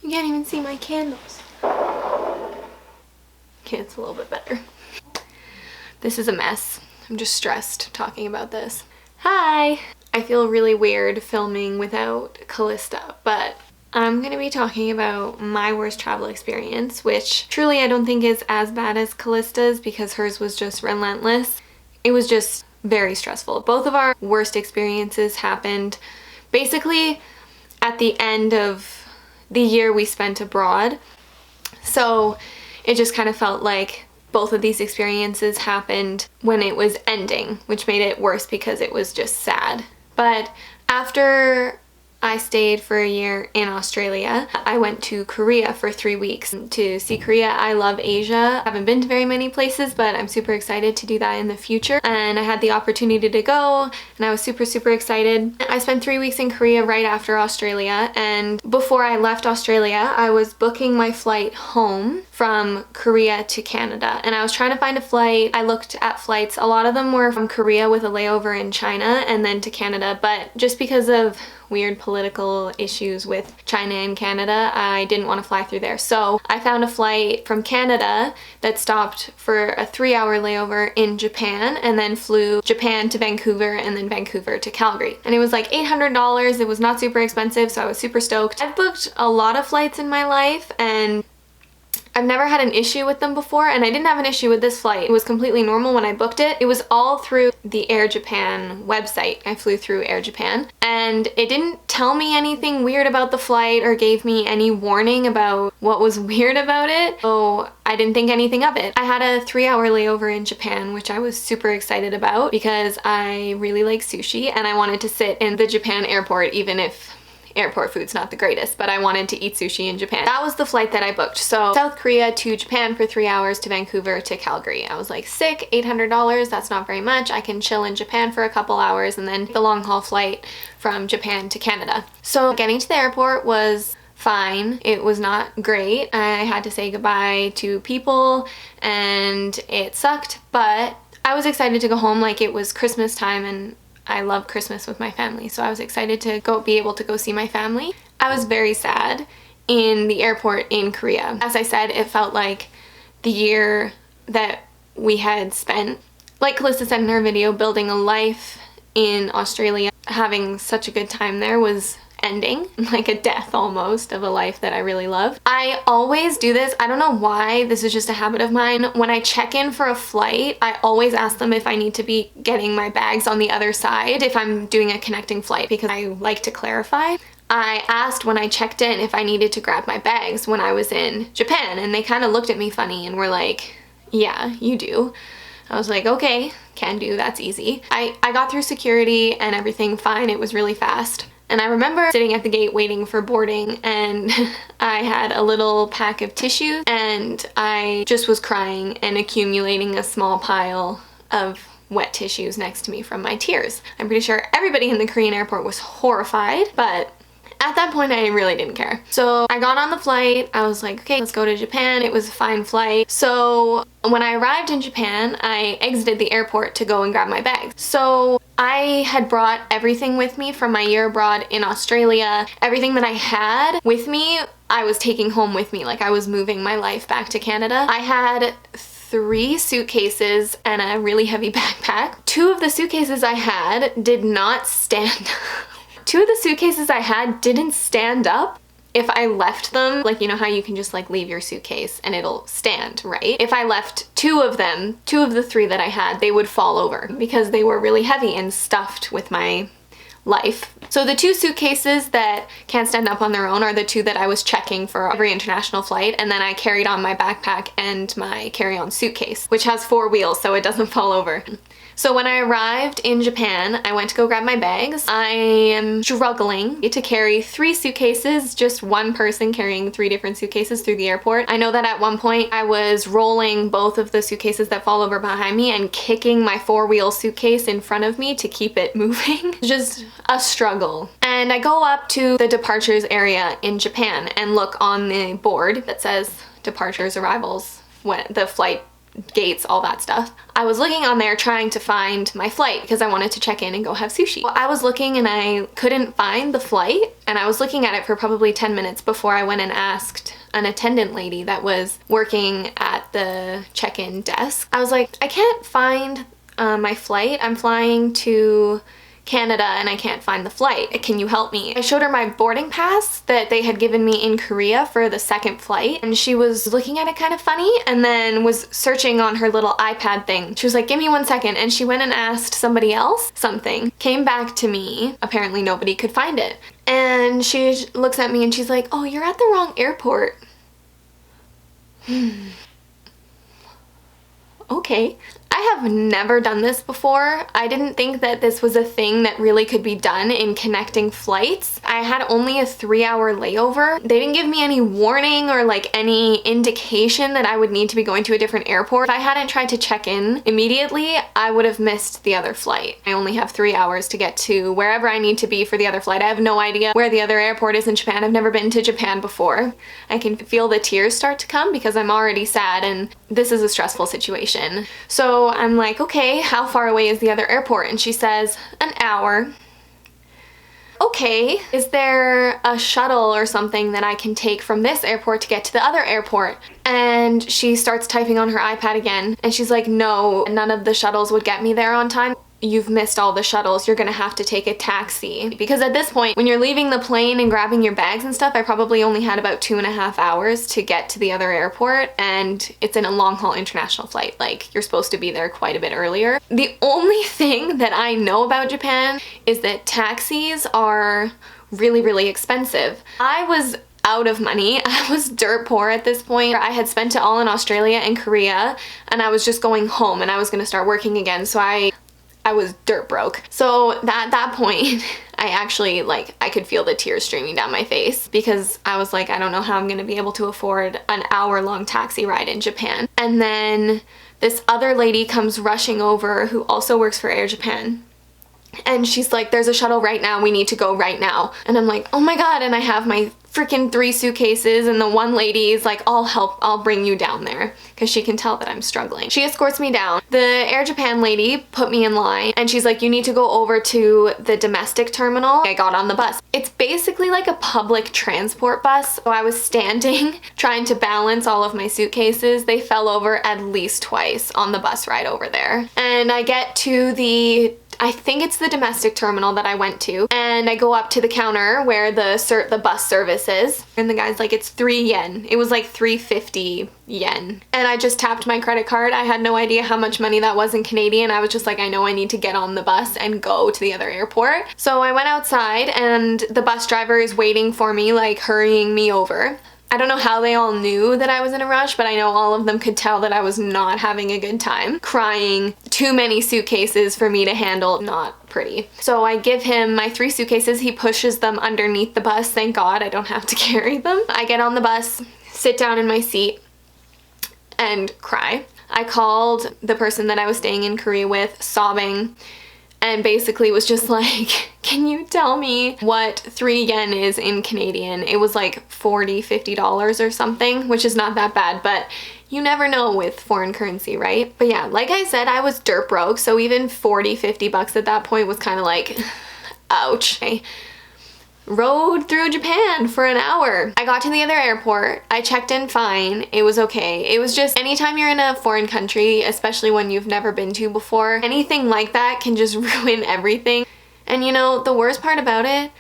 You can't even see my candles. Okay, it's a little bit better. This is a mess. I'm just stressed talking about this. Hi! I feel really weird filming without Callista, but I'm gonna be talking about my worst travel experience, which truly I don't think is as bad as Callista's because hers was just relentless. It was just very stressful. Both of our worst experiences happened basically at the end of the year we spent abroad. So it just kind of felt like both of these experiences happened when it was ending, which made it worse because it was just sad. But after I stayed for a year in Australia, I went to Korea for 3 weeks to see Korea. I love Asia. I haven't been to very many places, but I'm super excited to do that in the future. And I had the opportunity to go, and I was super excited. I spent 3 weeks in Korea right after Australia, and before I left Australia, I was booking my flight home from Korea to Canada, and I was trying to find a flight. I looked at flights. A lot of them were from Korea with a layover in China and then to Canada, but just because of weird political issues with China and Canada, I didn't want to fly through there. So I found a flight from Canada that stopped for a 3-hour layover in Japan and then flew Japan to Vancouver and then Vancouver to Calgary. And it was like $800. It was not super expensive, so I was super stoked. I've booked a lot of flights in my life and I've never had an issue with them before, and I didn't have an issue with this flight. It was completely normal when I booked it. It was all through the Air Japan website. I flew through Air Japan, and it didn't tell me anything weird about the flight or gave me any warning about what was weird about it, so I didn't think anything of it. I had a 3-hour layover in Japan, which I was super excited about because I really like sushi, and I wanted to sit in the Japan airport even if airport food's not the greatest, but I wanted to eat sushi in Japan. That was the flight that I booked. So South Korea to Japan for 3 hours to Vancouver to Calgary. I was like, sick, $800, that's not very much. I can chill in Japan for a couple hours and then the long haul flight from Japan to Canada. So getting to the airport was fine. It was not great. I had to say goodbye to people and it sucked, but I was excited to go home. Like, it was Christmas time and I love Christmas with my family, so I was excited to be able to go see my family. I was very sad in the airport in Korea. As I said, it felt like the year that we had spent, like Callista said in her video, building a life in Australia, having such a good time there was ending, like a death almost of a life that I really love. I always do this. I don't know why, this is just a habit of mine. When I check in for a flight, I always ask them if I need to be getting my bags on the other side if I'm doing a connecting flight, because I like to clarify. I asked when I checked in if I needed to grab my bags when I was in Japan, and they kind of looked at me funny and were like, yeah, you do. I was like, okay, can do, that's easy. I got through security and everything fine. It was really fast. And I remember sitting at the gate waiting for boarding, and I had a little pack of tissues and I just was crying and accumulating a small pile of wet tissues next to me from my tears. I'm pretty sure everybody in the Korean airport was horrified, but at that point I really didn't care. So I got on the flight, I was like, okay, let's go to Japan. It was a fine flight. So when I arrived in Japan, I exited the airport to go and grab my bags. So I had brought everything with me from my year abroad in Australia. Everything that I had with me, I was taking home with me. Like, I was moving my life back to Canada. I had 3 suitcases and a really heavy backpack. 2 of the suitcases I had did not stand 2 of the suitcases I had didn't stand up if I left them. Like, you know how you can just like leave your suitcase and it'll stand, right? If I left 2 of them, 2 of the 3 that I had, they would fall over because they were really heavy and stuffed with my life. So the 2 suitcases that can't stand up on their own are the 2 that I was checking for every international flight, and then I carried on my backpack and my carry-on suitcase, which has 4 wheels so it doesn't fall over. So when I arrived in Japan, I went to go grab my bags. I am struggling to carry 3 suitcases, just one person carrying 3 different suitcases through the airport. I know that at one point I was rolling both of the suitcases that fall over behind me and kicking my 4-wheel suitcase in front of me to keep it moving. Just a struggle. And I go up to the departures area in Japan and look on the board that says departures, arrivals, when the flight gates, all that stuff. I was looking on there trying to find my flight because I wanted to check in and go have sushi. Well, I was looking and I couldn't find the flight, and I was looking at it for probably 10 minutes before I went and asked an attendant lady that was working at the check-in desk. I was like, I can't find my flight. I'm flying to Canada and I can't find the flight. Can you help me? I showed her my boarding pass that they had given me in Korea for the second flight, and she was looking at it kind of funny and then was searching on her little iPad thing. She was like, give me 1 second, and she went and asked somebody else something. Came back to me. Apparently nobody could find it. And she looks at me and she's like, oh, you're at the wrong airport. Okay. I have never done this before. I didn't think that this was a thing that really could be done in connecting flights. I had only a 3-hour layover. They didn't give me any warning or like any indication that I would need to be going to a different airport. If I hadn't tried to check in immediately, I would have missed the other flight. I only have 3 hours to get to wherever I need to be for the other flight. I have no idea where the other airport is in Japan. I've never been to Japan before. I can feel the tears start to come because I'm already sad and this is a stressful situation. So I'm like, okay, how far away is the other airport? And she says, an hour. Okay, is there a shuttle or something that I can take from this airport to get to the other airport? And she starts typing on her iPad again, and she's like, no, none of the shuttles would get me there on time. You've missed all the shuttles. You're gonna have to take a taxi. Because at this point, when you're leaving the plane and grabbing your bags and stuff, I probably only had about 2.5 hours to get to the other airport, and it's in a long-haul international flight. Like, you're supposed to be there quite a bit earlier. The only thing that I know about Japan is that taxis are really, really expensive. I was out of money. I was dirt poor at this point. I had spent it all in Australia and Korea, and I was just going home and I was gonna start working again, so I was dirt broke. So at that point, I actually, like, I could feel the tears streaming down my face because I was like, I don't know how I'm gonna be able to afford an hour-long taxi ride in Japan. And then this other lady comes rushing over who also works for Air Japan. And she's like, there's a shuttle right now, we need to go right now. And I'm like, oh my god, and I have my freaking 3 suitcases, and the one lady is like, I'll help, I'll bring you down there, because she can tell that I'm struggling. She escorts me down. The Air Japan lady put me in line, and she's like, you need to go over to the domestic terminal. I got on the bus. It's basically like a public transport bus. So I was standing, trying to balance all of my suitcases. They fell over at least twice on the bus ride over there. And I get to I think it's the domestic terminal that I went to, and I go up to the counter where the bus service is, and the guy's like, it's 3 yen. It was like 350 yen. And I just tapped my credit card. I had no idea how much money that was in Canadian. I was just like, I know I need to get on the bus and go to the other airport. So I went outside, and the bus driver is waiting for me, like hurrying me over. I don't know how they all knew that I was in a rush, but I know all of them could tell that I was not having a good time. Crying, too many suitcases for me to handle, not pretty. So I give him my 3 suitcases, he pushes them underneath the bus, thank God I don't have to carry them. I get on the bus, sit down in my seat, and cry. I called the person that I was staying in Korea with, sobbing, and basically was just like, can you tell me what 3 yen is in Canadian? It was like $40, $50 or something, which is not that bad, but you never know with foreign currency, right? But yeah, like I said, I was dirt broke, so even 40, 50 bucks at that point was kind of like, ouch. I rode through Japan for an hour. I got to the other airport. I checked in fine. It was okay. It was just anytime you're in a foreign country, especially one you've never been to before, anything like that can just ruin everything. And you know, the worst part about it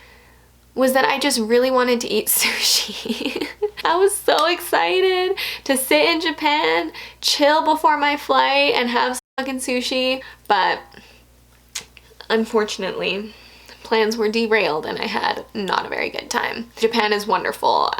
was that I just really wanted to eat sushi. I was so excited to sit in Japan, chill before my flight, and have some fucking sushi, but unfortunately, plans were derailed and I had not a very good time. Japan is wonderful.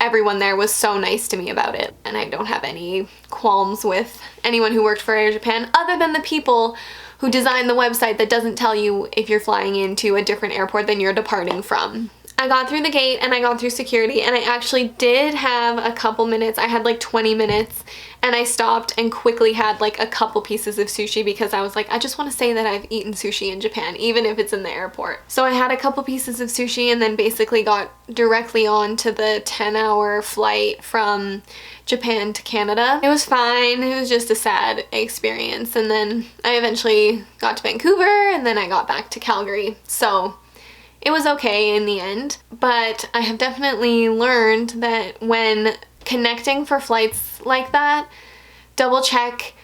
Everyone there was so nice to me about it, and I don't have any qualms with anyone who worked for Air Japan other than the people who designed the website that doesn't tell you if you're flying into a different airport than you're departing from. I got through the gate and I got through security, and I actually did have a couple minutes. I had like 20 minutes, and I stopped and quickly had like a couple pieces of sushi because I was like, I just want to say that I've eaten sushi in Japan, even if it's in the airport. So I had a couple pieces of sushi and then basically got directly on to the 10-hour flight from Japan to Canada. It was fine. It was just a sad experience. And then I eventually got to Vancouver, and then I got back to Calgary. So it was okay in the end. But I have definitely learned that when connecting for flights like that, double check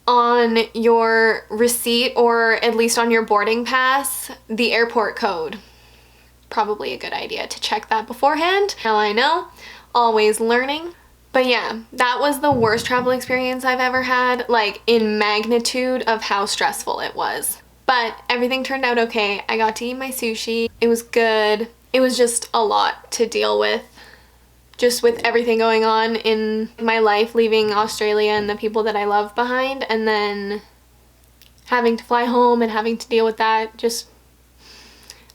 on your receipt, or at least on your boarding pass, the airport code. Probably a good idea to check that beforehand. Now I know, always learning. But yeah, that was the worst travel experience I've ever had, like in magnitude of how stressful it was. But everything turned out okay. I got to eat my sushi. It was good. It was just a lot to deal with. Just with everything going on in my life, leaving Australia and the people that I love behind, and then having to fly home and having to deal with that just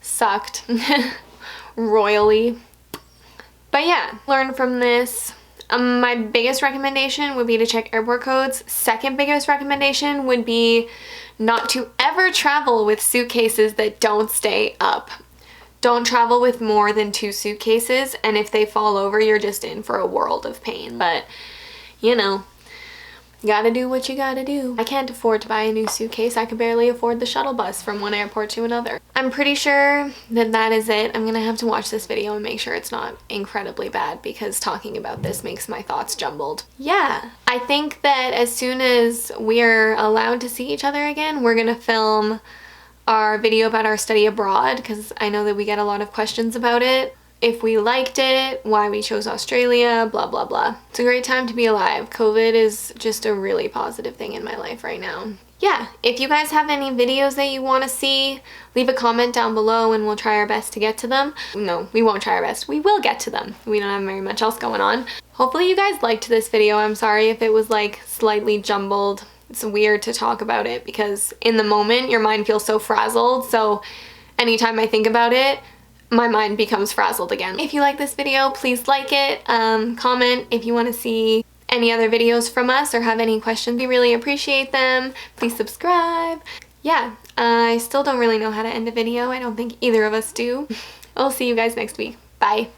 sucked royally. But yeah, learn from this. My biggest recommendation would be to check airport codes. Second biggest recommendation would be not to ever travel with suitcases that don't stay up. Don't travel with more than 2 suitcases, and if they fall over, you're just in for a world of pain. But, you know, you gotta do what you gotta do. I can't afford to buy a new suitcase. I can barely afford the shuttle bus from one airport to another. I'm pretty sure that that is it. I'm gonna have to watch this video and make sure it's not incredibly bad, because talking about this makes my thoughts jumbled. Yeah, I think that as soon as we're allowed to see each other again, we're gonna film our video about our study abroad, because I know that we get a lot of questions about it. If we liked it, why we chose Australia, blah blah blah. It's a great time to be alive. COVID is just a really positive thing in my life right now. Yeah, if you guys have any videos that you want to see, leave a comment down below and we'll try our best to get to them. No, we won't try our best. We will get to them. We don't have very much else going on. Hopefully you guys liked this video. I'm sorry if it was like slightly jumbled. It's weird to talk about it because in the moment your mind feels so frazzled, so anytime I think about it, my mind becomes frazzled again. If you like this video, please like it, comment if you want to see any other videos from us or have any questions. We really appreciate them. Please subscribe. Yeah, I still don't really know how to end a video. I don't think either of us do. I'll see you guys next week. Bye.